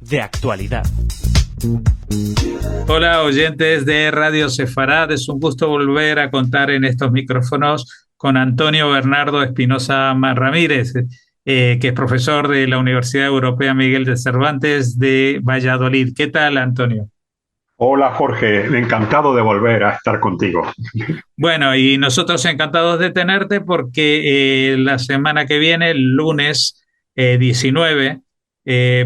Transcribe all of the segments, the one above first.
De actualidad. Hola oyentes de Radio Sefarad, es un gusto volver a contar en estos micrófonos con Antonio Bernardo Espinosa Ramírez, que es profesor de la Universidad Europea Miguel de Cervantes de Valladolid. ¿Qué tal, Antonio? Hola Jorge, encantado de volver a estar contigo. Bueno, y nosotros encantados de tenerte porque la semana que viene, el lunes 19,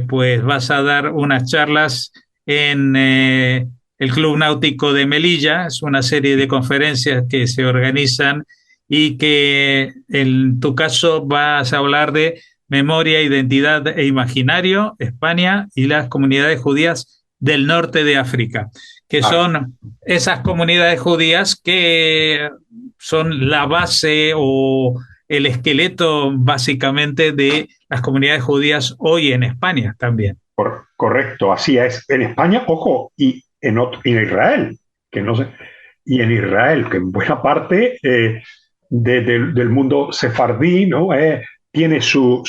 pues vas a dar unas charlas en el Club Náutico de Melilla. Es una serie de conferencias que se organizan y que en tu caso vas a hablar de memoria, identidad e imaginario, España y las comunidades judías del norte de África, que Ah, son esas comunidades judías que son la base o el esqueleto básicamente de las comunidades judías hoy en España también. correcto, así es. En España, ojo, y en Israel, que no sé, y en Israel, que en buena parte del mundo sefardí, ¿no? Tiene su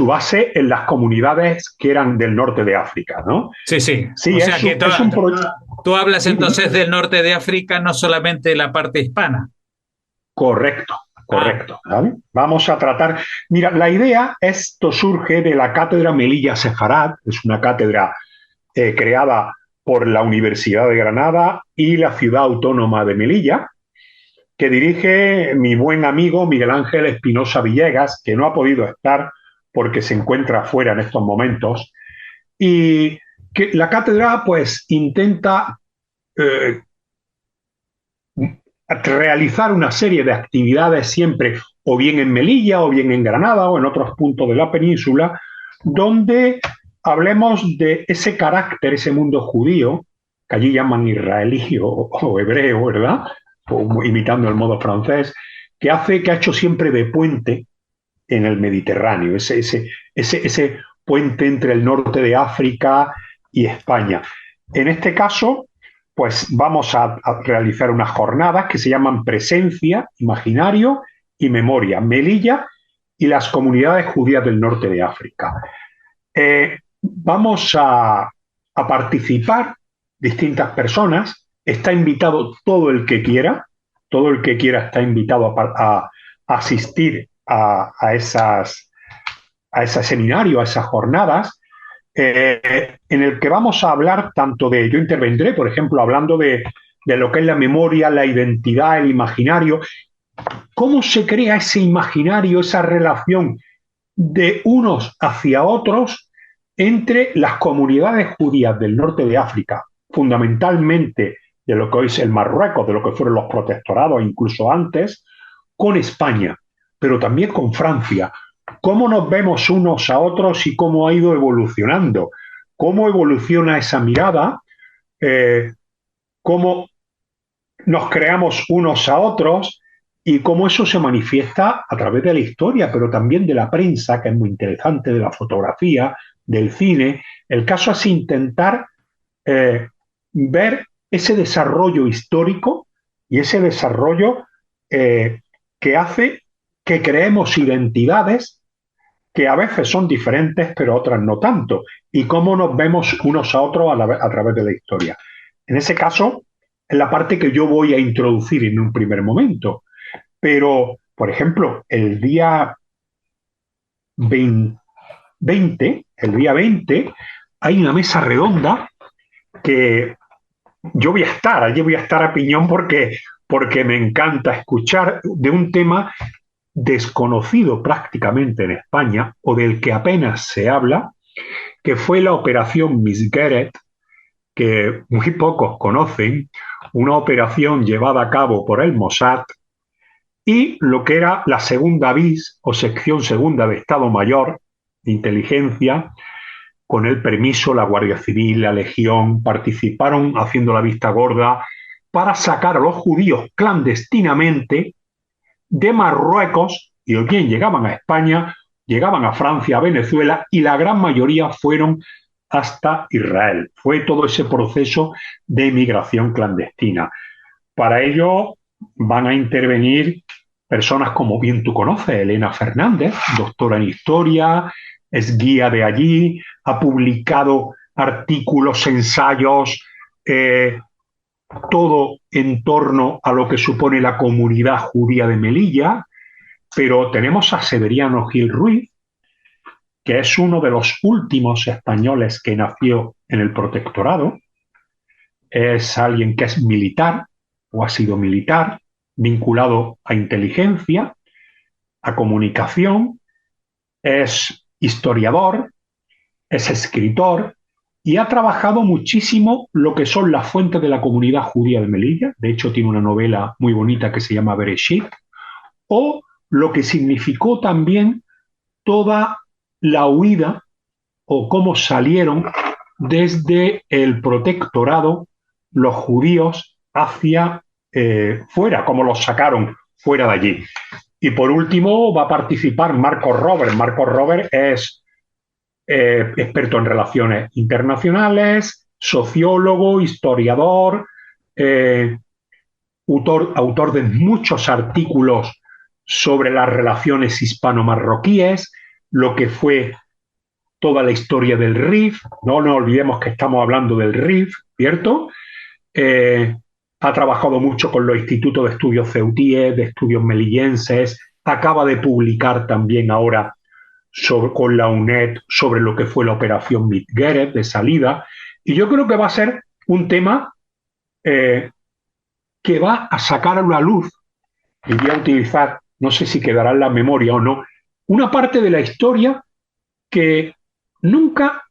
base en las comunidades que eran del norte de África, ¿no? Sí, sí. O Sí, sea que es un proyecto. tú hablas entonces del norte de África, no solamente de la parte hispana. Correcto, Ah, correcto. ¿Vale? Vamos a tratar. Mira, la idea, esto surge de la cátedra Melilla Sefarad, es una cátedra creada por la Universidad de Granada y la Ciudad Autónoma de Melilla, que dirige mi buen amigo Miguel Ángel Espinosa Villegas, que no ha podido estar porque se encuentra fuera en estos momentos. Y que la cátedra, pues, intenta eh, realizar una serie de actividades siempre o bien en Melilla o bien en Granada o en otros puntos de la península, donde hablemos de ese carácter, ese mundo judío, que allí llaman israelí o hebreo, ¿verdad? O imitando el modo francés, que ha hecho siempre de puente en el Mediterráneo, ese puente entre el norte de África y España. En este caso, pues vamos a realizar unas jornadas que se llaman Presencia, Imaginario y Memoria, Melilla y las comunidades judías del norte de África. Vamos a participar distintas personas, está invitado todo el que quiera está invitado a asistir a ese seminario, a esas jornadas, en el que vamos a hablar tanto de, yo intervendré, por ejemplo, hablando de lo que es la memoria, la identidad, el imaginario, cómo se crea ese imaginario, esa relación de unos hacia otros entre las comunidades judías del norte de África, fundamentalmente de lo que hoy es el Marruecos, de lo que fueron los protectorados, incluso antes, con España, pero también con Francia. ¿Cómo nos vemos unos a otros y cómo ha ido evolucionando? ¿Cómo evoluciona esa mirada? ¿Cómo nos creamos unos a otros? Y cómo eso se manifiesta a través de la historia, pero también de la prensa, que es muy interesante, de la fotografía, del cine. El caso es intentar ver ese desarrollo histórico y ese desarrollo que hace que creemos identidades que a veces son diferentes, pero otras no tanto, y cómo nos vemos unos a otros a través de la historia. En ese caso, es la parte que yo voy a introducir en un primer momento. Pero, por ejemplo, el día 20, hay una mesa redonda que allí voy a estar a piñón porque me encanta escuchar de un tema desconocido prácticamente en España o del que apenas se habla, que fue la operación Misgueret, que muy pocos conocen, una operación llevada a cabo por el Mossad y lo que era la segunda BIS o sección segunda de Estado Mayor de Inteligencia, con el permiso, la Guardia Civil, la Legión, participaron haciendo la vista gorda para sacar a los judíos clandestinamente de Marruecos, y o bien llegaban a España, llegaban a Francia, a Venezuela, y la gran mayoría fueron hasta Israel. Fue todo ese proceso de migración clandestina. Para ello van a intervenir personas como bien tú conoces, Elena Fernández, doctora en historia, es guía de allí, ha publicado artículos, ensayos, todo en torno a lo que supone la comunidad judía de Melilla, pero tenemos a Severiano Gil Ruiz, que es uno de los últimos españoles que nació en el protectorado, es alguien que es militar o ha sido militar, vinculado a inteligencia, a comunicación, es historiador, es escritor y ha trabajado muchísimo lo que son las fuentes de la comunidad judía de Melilla. De hecho, tiene una novela muy bonita que se llama Bereshit, o lo que significó también toda la huida o cómo salieron desde el protectorado los judíos hacia fuera, cómo los sacaron fuera de allí. Y por último va a participar Marcos Robert. Marcos Robert es experto en relaciones internacionales, sociólogo, historiador, autor de muchos artículos sobre las relaciones hispano-marroquíes, lo que fue toda la historia del RIF. No nos olvidemos que estamos hablando del RIF, ¿cierto? Ha trabajado mucho con los institutos de estudios ceutíes, de estudios melillenses, acaba de publicar también ahora con la UNED sobre lo que fue la operación Mitgeret de salida, y yo creo que va a ser un tema que va a sacar a la luz, y voy a utilizar, no sé si quedará en la memoria o no, una parte de la historia que nunca,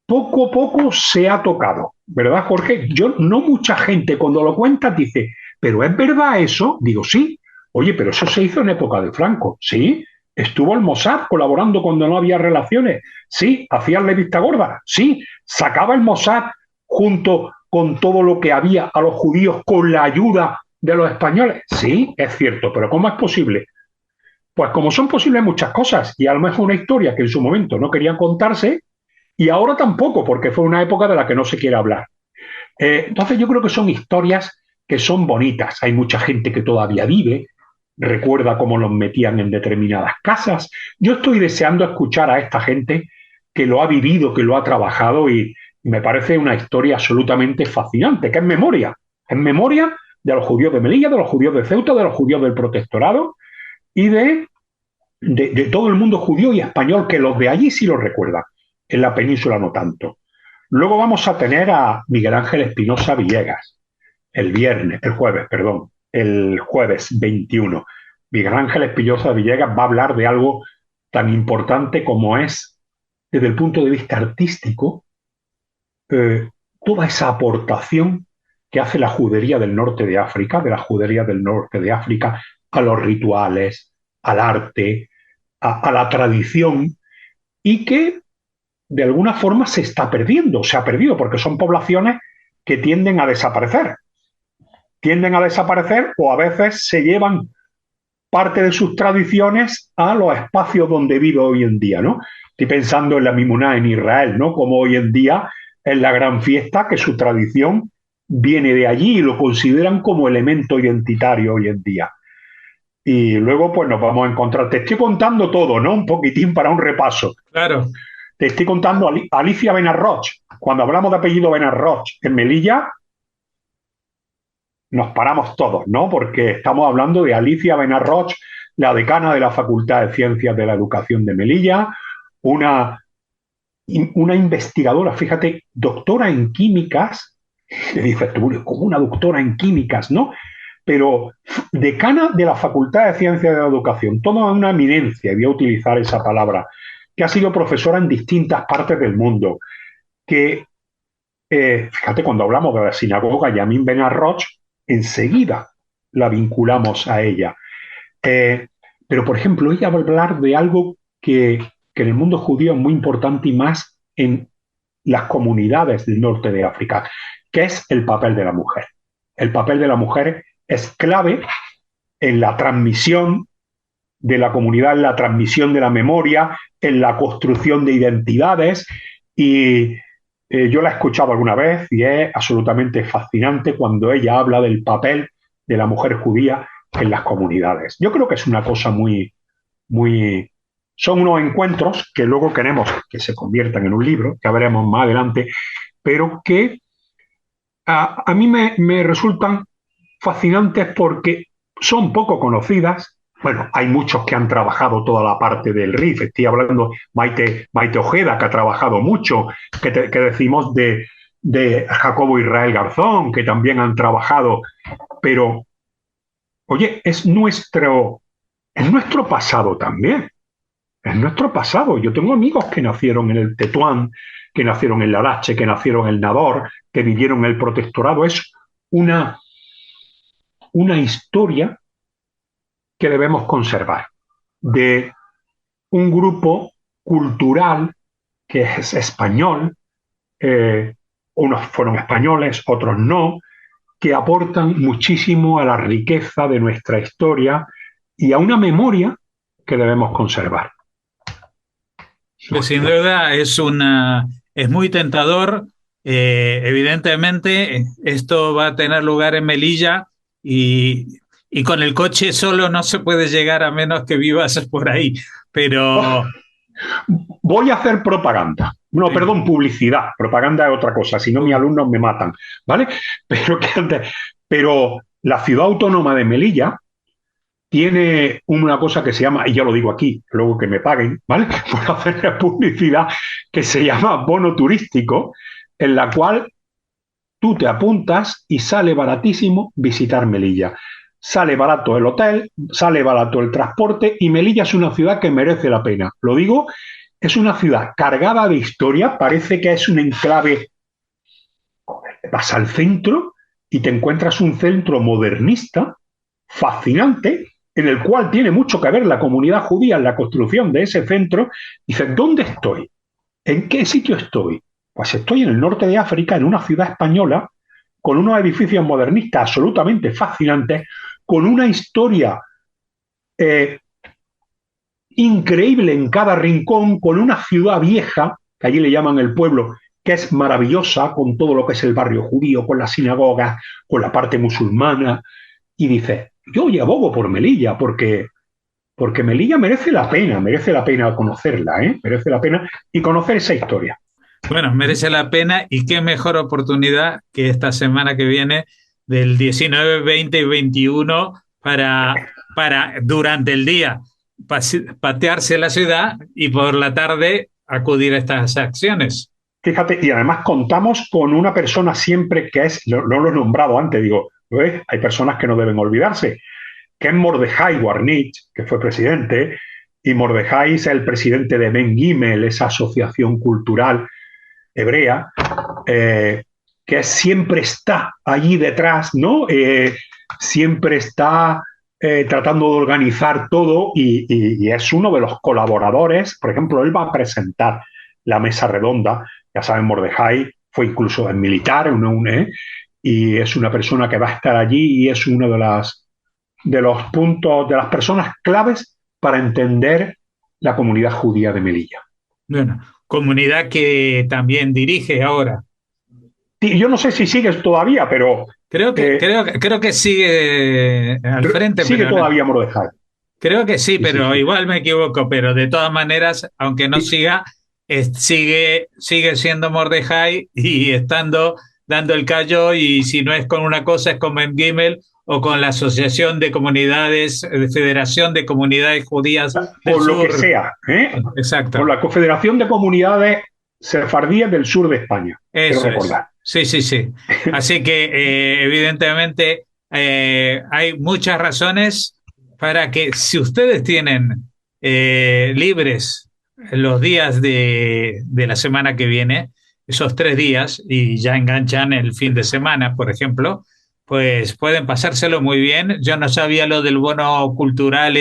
poco a poco, se ha tocado, ¿verdad, Jorge? No mucha gente cuando lo cuenta dice, ¿pero es verdad eso? Digo, sí. Oye, pero eso se hizo en época de Franco, ¿sí? ¿Estuvo el Mossad colaborando cuando no había relaciones? Sí. ¿Hacían vista gorda? Sí. ¿Sacaba el Mossad junto con todo lo que había a los judíos con la ayuda de los españoles? Sí, es cierto, pero ¿cómo es posible? Pues como son posibles muchas cosas, y a lo mejor una historia que en su momento no querían contarse, y ahora tampoco, porque fue una época de la que no se quiere hablar. Entonces yo creo que son historias que son bonitas. Hay mucha gente que todavía vive, recuerda cómo los metían en determinadas casas. Yo estoy deseando escuchar a esta gente que lo ha vivido, que lo ha trabajado, y me parece una historia absolutamente fascinante, que es memoria de los judíos de Melilla, de los judíos de Ceuta, de los judíos del protectorado y de todo el mundo judío y español, que los de allí sí los recuerdan, en la península no tanto. Luego vamos a tener a Miguel Ángel Espinosa Villegas, el jueves 21. Miguel Ángel Espinosa Villegas va a hablar de algo tan importante como es, desde el punto de vista artístico, toda esa aportación que hace la judería del norte de África, a los rituales, al arte, a la tradición, y que de alguna forma se ha perdido, porque son poblaciones que tienden a desaparecer o a veces se llevan parte de sus tradiciones a los espacios donde vive hoy en día, ¿no? Estoy pensando en la Mimuná en Israel, ¿no? Como hoy en día es la gran fiesta, que su tradición viene de allí y lo consideran como elemento identitario hoy en día. Y luego pues nos vamos a encontrar, te estoy contando todo, ¿no? Un poquitín para un repaso. Claro. Te estoy contando Alicia Benarroch. Cuando hablamos de apellido Benarroch en Melilla, nos paramos todos, ¿no? Porque estamos hablando de Alicia Benarroch, la decana de la Facultad de Ciencias de la Educación de Melilla, una investigadora, fíjate, doctora en químicas, que dices tú, como una doctora en químicas, ¿no? Pero decana de la Facultad de Ciencias de la Educación, toda una eminencia, voy a utilizar esa palabra, que ha sido profesora en distintas partes del mundo, que, fíjate, cuando hablamos de la sinagoga Yamin Benarroch, enseguida la vinculamos a ella. Pero, por ejemplo, ella va a hablar de algo que en el mundo judío es muy importante y más en las comunidades del norte de África, que es el papel de la mujer. El papel de la mujer es clave en la transmisión de la comunidad, en la transmisión de la memoria, en la construcción de identidades, y yo la he escuchado alguna vez y es absolutamente fascinante cuando ella habla del papel de la mujer judía en las comunidades. Yo creo que es una cosa muy... Son unos encuentros que luego queremos que se conviertan en un libro, que veremos más adelante, pero que a mí me resultan fascinantes porque son poco conocidas. Bueno, hay muchos que han trabajado toda la parte del RIF. Estoy hablando Maite Ojeda, que ha trabajado mucho, que decimos de Jacobo Israel Garzón, que también han trabajado. Pero, oye, es nuestro pasado también. Es nuestro pasado. Yo tengo amigos que nacieron en el Tetuán, que nacieron en Larache, que nacieron en el Nador, que vivieron en el protectorado. Es una historia que debemos conservar de un grupo cultural que es español, unos fueron españoles, otros no, que aportan muchísimo a la riqueza de nuestra historia y a una memoria que debemos conservar. Pues sin duda es muy tentador. Evidentemente, esto va a tener lugar en Melilla y con el coche solo no se puede llegar a menos que vivas por ahí. Pero voy a hacer propaganda. No, sí. Perdón, publicidad. Propaganda es otra cosa, si no mis alumnos me matan, ¿vale? Pero la ciudad autónoma de Melilla tiene una cosa que se llama, y ya lo digo aquí, luego que me paguen, ¿vale? Por hacer publicidad, que se llama bono turístico, en la cual tú te apuntas y sale baratísimo visitar Melilla. Sale barato el hotel, sale barato el transporte y Melilla es una ciudad que merece la pena. Lo digo, es una ciudad cargada de historia, parece que es un enclave. Vas al centro y te encuentras un centro modernista, fascinante, en el cual tiene mucho que ver la comunidad judía en la construcción de ese centro. Dices, ¿dónde estoy? ¿En qué sitio estoy? Pues estoy en el norte de África, en una ciudad española, con unos edificios modernistas absolutamente fascinantes, con una historia increíble en cada rincón, con una ciudad vieja, que allí le llaman el pueblo, que es maravillosa, con todo lo que es el barrio judío, con las sinagogas, con la parte musulmana, y dices, yo hoy abogo por Melilla, porque Melilla merece la pena conocerla, merece la pena y conocer esa historia. Bueno, merece la pena y qué mejor oportunidad que esta semana que viene del 19, 20 y 21 para durante el día patearse la ciudad y por la tarde acudir a estas acciones. Fíjate, y además contamos con una persona siempre que es, no lo he nombrado antes, digo, hay personas que no deben olvidarse, que es Mordejai Warnich, que fue presidente, y Mordejai es el presidente de Ben Gimel, esa asociación cultural hebrea, que siempre está allí detrás, ¿no? Siempre está tratando de organizar todo y es uno de los colaboradores. Por ejemplo, él va a presentar la mesa redonda. Ya saben, Mordejai fue incluso militar, y es una persona que va a estar allí y es uno de los puntos, de las personas claves para entender la comunidad judía de Melilla. Bueno, comunidad que también dirige ahora. Sí, yo no sé si sigues todavía, pero... Creo que sigue al frente. Sigue pero todavía Mordejai. Creo que sí, pero sí. Igual me equivoco. Pero de todas maneras, aunque no siga, sigue siendo Mordejai y dando el callo. Y si no es con una cosa, es con Ben Gimel o con la Asociación de Comunidades, Federación de Comunidades Judías del Sur. Por lo que sea, Exacto. Por la Confederación de Comunidades Sefardíes del Sur de España. Eso quiero recordar. Sí. Así que evidentemente hay muchas razones para que si ustedes tienen libres los días de la semana que viene, esos 3 días, y ya enganchan el fin de semana, por ejemplo, pues pueden pasárselo muy bien. Yo no sabía lo del bono cultural,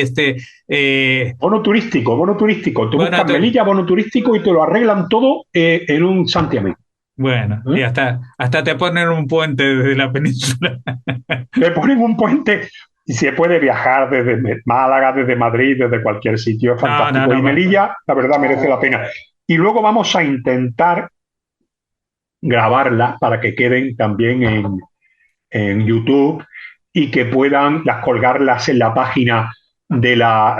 Bono turístico. Tú buscas Melilla, bono turístico y te lo arreglan todo en un santiamén. Bueno, y hasta te ponen un puente desde la península. Te ponen un puente y se puede viajar desde Málaga, desde Madrid, desde cualquier sitio. Es fantástico. Y Melilla, la verdad, merece la pena. Y luego vamos a intentar grabarlas para que queden también en YouTube y que puedan colgarlas en la página de la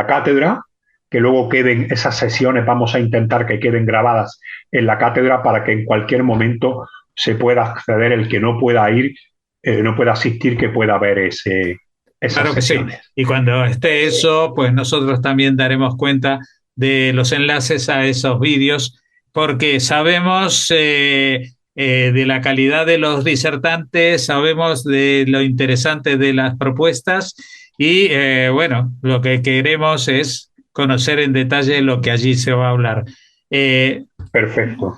cátedra, que luego queden esas sesiones, vamos a intentar que queden grabadas en la cátedra para que en cualquier momento se pueda acceder, el que no pueda ir, no pueda asistir, que pueda ver esas Claro que sí. sesiones. Y cuando esté eso, pues nosotros también daremos cuenta de los enlaces a esos vídeos, porque sabemos de la calidad de los disertantes, sabemos de lo interesante de las propuestas y bueno, lo que queremos es conocer en detalle lo que allí se va a hablar. Perfecto.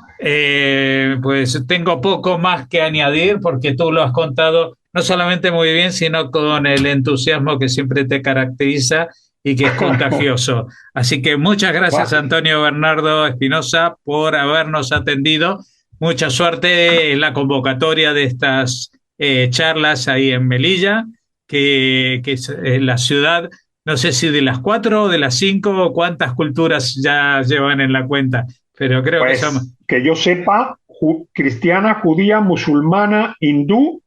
Pues tengo poco más que añadir porque tú lo has contado no solamente muy bien, sino con el entusiasmo que siempre te caracteriza y que es contagioso. Así que muchas gracias, Antonio Bernardo Espinosa, por habernos atendido. Mucha suerte en la convocatoria de estas charlas ahí en Melilla, que es la ciudad, no sé si de las 4 o de las 5, cuántas culturas ya llevan en la cuenta, pero creo pues, que son... que yo sepa, cristiana, judía, musulmana, hindú,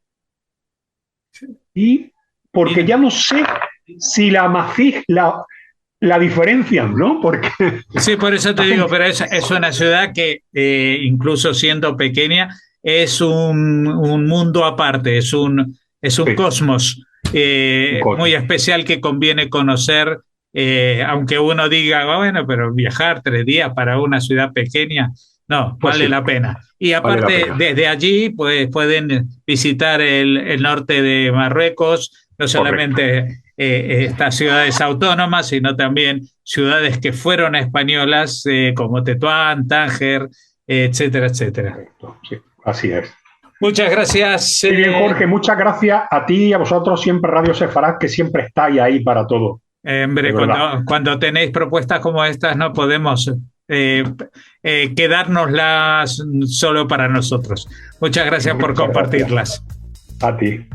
y porque ya no sé si la Masij la diferencian, ¿no? Porque sí, por eso te digo, pero es una ciudad que incluso siendo pequeña es un mundo aparte, es un sí. Cosmos muy especial que conviene conocer, aunque uno diga, bueno, pero viajar 3 días para una ciudad pequeña, no, pues vale sí, la pena. Y aparte, vale desde allí pues pueden visitar el norte de Marruecos, no solamente estas ciudades autónomas, sino también ciudades que fueron españolas, como Tetuán, Tánger, etcétera, etcétera. Sí, así es. Muchas gracias. Muy bien, Jorge, muchas gracias a ti y a vosotros, siempre Radio Sefarad, que siempre estáis ahí para todo. Hombre, cuando tenéis propuestas como estas, no podemos quedárnoslas solo para nosotros. Muchas gracias por compartirlas. Gracias. A ti.